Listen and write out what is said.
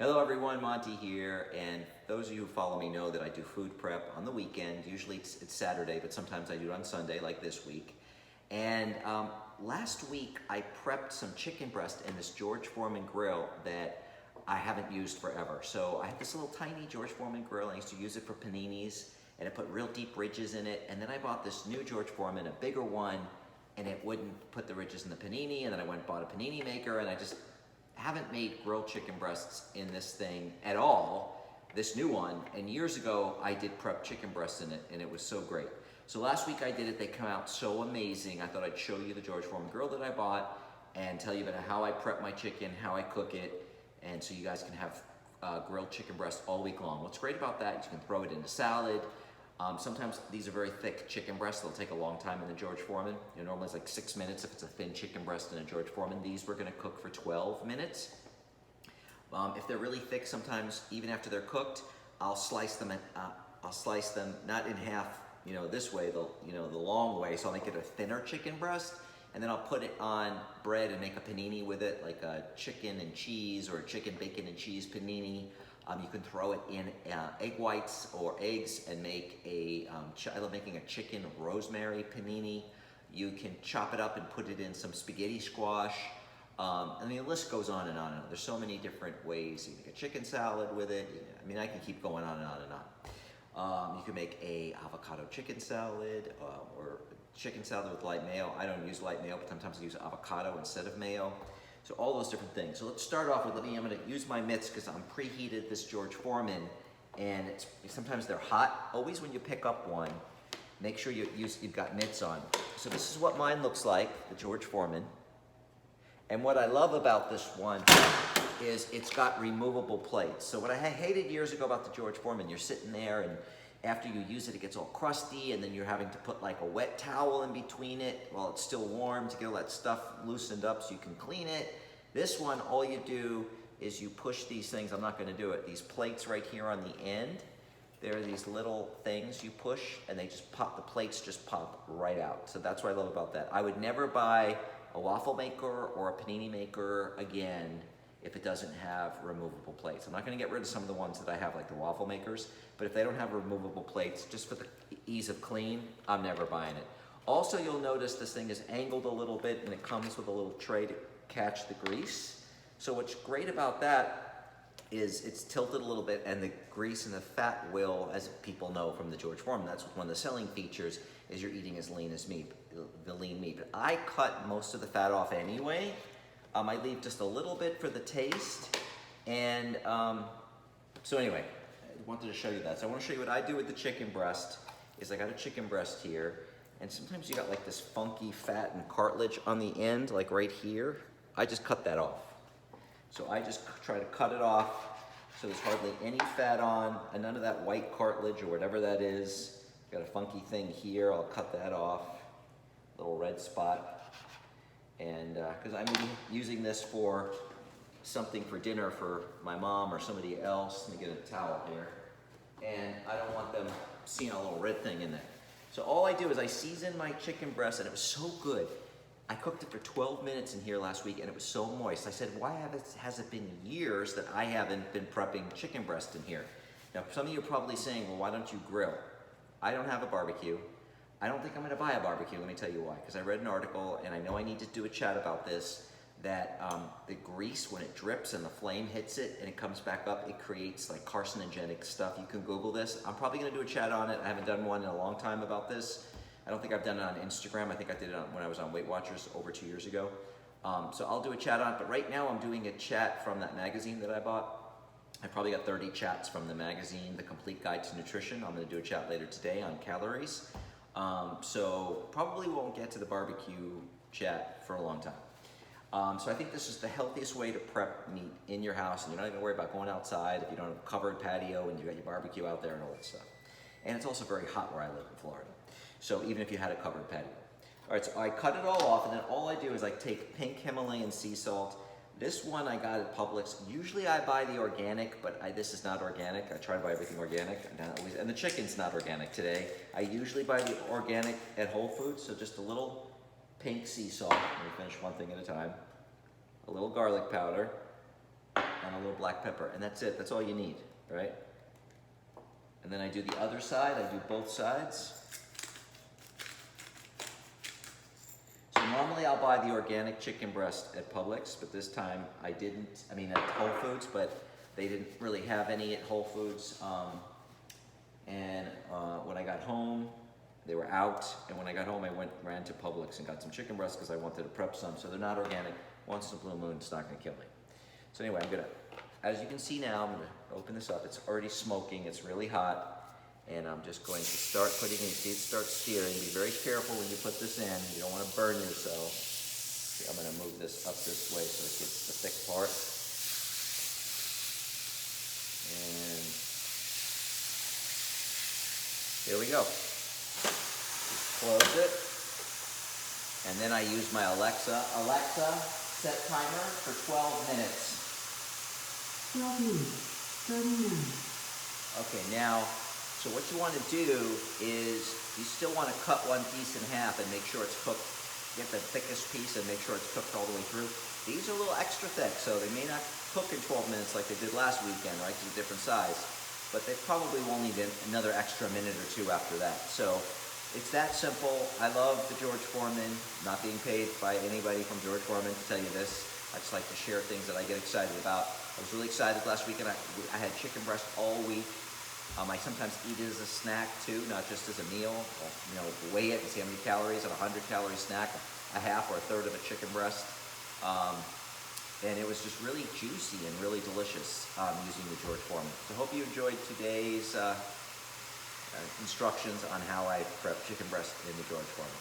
Hello everyone, Monty here, and those of you who follow me know that I do food prep on the weekend. Usually it's Saturday, but sometimes I do it on Sunday, like this week. And last week I prepped some chicken breast in this George Foreman grill that I haven't used forever. So I have this little tiny George Foreman grill. I used to use it for paninis, and it put real deep ridges in it. And then I bought this new George Foreman, a bigger one, and it wouldn't put the ridges in the panini. And then I went and bought a panini maker, and I just haven't made grilled chicken breasts in this thing at all, this new one. And years ago, I did prep chicken breasts in it, and it was so great. So last week I did it, they come out so amazing. I thought I'd show you the George Foreman grill that I bought and tell you about how I prep my chicken, how I cook it, and so you guys can have grilled chicken breast all week long. What's great about that is you can throw it in a salad. Sometimes these are very thick chicken breasts. They'll take a long time in the George Foreman. Normally it's like 6 minutes if it's a thin chicken breast in a George Foreman. These we're gonna cook for 12 minutes. If they're really thick, sometimes even after they're cooked, I'll slice them not in half, this way, the long way. So I'll make it a thinner chicken breast, and then I'll put it on bread and make a panini with it, like a chicken and cheese or a chicken bacon and cheese panini. You can throw it in egg whites or eggs and make I love making a chicken rosemary panini. You can chop it up and put it in some spaghetti squash. The list goes on and on and on. There's so many different ways. You can make a chicken salad with it. I can keep going on and on and on. You can make a avocado chicken salad or chicken salad with light mayo. I don't use light mayo, but sometimes I use avocado instead of mayo. So all those different things. So let's start off with, I'm gonna use my mitts because I'm preheated this George Foreman, and sometimes they're hot. Always when you pick up one, make sure you've got mitts on. So this is what mine looks like, the George Foreman. And what I love about this one is it's got removable plates. So what I hated years ago about the George Foreman, you're sitting there and after you use it, it gets all crusty, and then you're having to put like a wet towel in between it while it's still warm to get all that stuff loosened up so you can clean it. This one, all you do is you push these things. I'm not gonna do it. These plates right here on the end, there are these little things you push, and they just pop, the plates just pop right out. So that's what I love about that. I would never buy a waffle maker or a panini maker again if it doesn't have removable plates. I'm not gonna get rid of some of the ones that I have, like the waffle makers, but if they don't have removable plates, just for the ease of clean, I'm never buying it. Also, you'll notice this thing is angled a little bit, and it comes with a little tray to catch the grease. So what's great about that is it's tilted a little bit, and the grease and the fat will, as people know from the George Foreman, that's one of the selling features, is you're eating as lean as meat, the lean meat. But I cut most of the fat off anyway. I leave just a little bit for the taste. And so anyway, I wanted to show you that. So I want to show you what I do with the chicken breast. Is I got a chicken breast here, and sometimes you got like this funky fat and cartilage on the end, like right here. I just cut that off. So I just try to cut it off so there's hardly any fat on, and none of that white cartilage or whatever that is. Got a funky thing here, I'll cut that off. Little red spot. And because I'm using this for something for dinner for my mom or somebody else. Let me get a towel here. And I don't want them seeing a little red thing in there. So all I do is I season my chicken breast, and it was so good. I cooked it for 12 minutes in here last week, and it was so moist. I said, why has it been years that I haven't been prepping chicken breast in here? Now, some of you are probably saying, well, why don't you grill? I don't have a barbecue. I don't think I'm gonna buy a barbecue, let me tell you why. Because I read an article, and I know I need to do a chat about this, that the grease, when it drips and the flame hits it and it comes back up, it creates like carcinogenic stuff. You can Google this. I'm probably gonna do a chat on it. I haven't done one in a long time about this. I don't think I've done it on Instagram. I think I did it when I was on Weight Watchers over 2 years ago. So I'll do a chat on it, but right now I'm doing a chat from that magazine that I bought. I probably got 30 chats from the magazine, The Complete Guide to Nutrition. I'm gonna do a chat later today on calories. So probably won't get to the barbecue chat for a long time. So I think this is the healthiest way to prep meat in your house, and you're not even worried about going outside if you don't have a covered patio and you got your barbecue out there and all that stuff. And it's also very hot where I live in Florida. So even if you had a covered patio. All right, so I cut it all off, and then all I do is I take pink Himalayan sea salt. This one I got at Publix. Usually I buy the organic, but this is not organic. I try to buy everything organic, and the chicken's not organic today. I usually buy the organic at Whole Foods, so just a little pink sea salt. Let me finish one thing at a time. A little garlic powder. and a little black pepper, and that's it. That's all you need, right? And then I do the other side. I do both sides. So normally I'll buy the organic chicken breast at Publix, but this time I didn't. I mean at Whole Foods, but they didn't really have any at Whole Foods. When I got home, they were out. And when I got home, I ran to Publix and got some chicken breasts because I wanted to prep some. So they're not organic. Once in a blue moon, it's not gonna kill me. So anyway, I'm gonna, as you can see now, I'm gonna open this up. It's already smoking, it's really hot. And I'm just going to start putting it, see it start searing. Be very careful when you put this in. You don't wanna burn yourself. See, I'm gonna move this up this way so it gets the thick part. And here we go. Just close it. And then I use my Alexa. Alexa, set timer for 12 minutes. 12 minutes, 39. Okay, now, so what you want to do is you still want to cut one piece in half and make sure it's cooked. Get the thickest piece and make sure it's cooked all the way through. These are a little extra thick, so they may not cook in 12 minutes like they did last weekend, right? It's a different size. But they probably will need another extra minute or two after that. So it's that simple. I love the George Foreman. Not being paid by anybody from George Foreman to tell you this. I just like to share things that I get excited about. I was really excited last weekend. I had chicken breast all week. I sometimes eat it as a snack too, not just as a meal. You know, weigh it and see how many calories. On a 100-calorie snack, a half or a third of a chicken breast. And it was just really juicy and really delicious using the George Foreman. So I hope you enjoyed today's instructions on how I prep chicken breast in the George Foreman.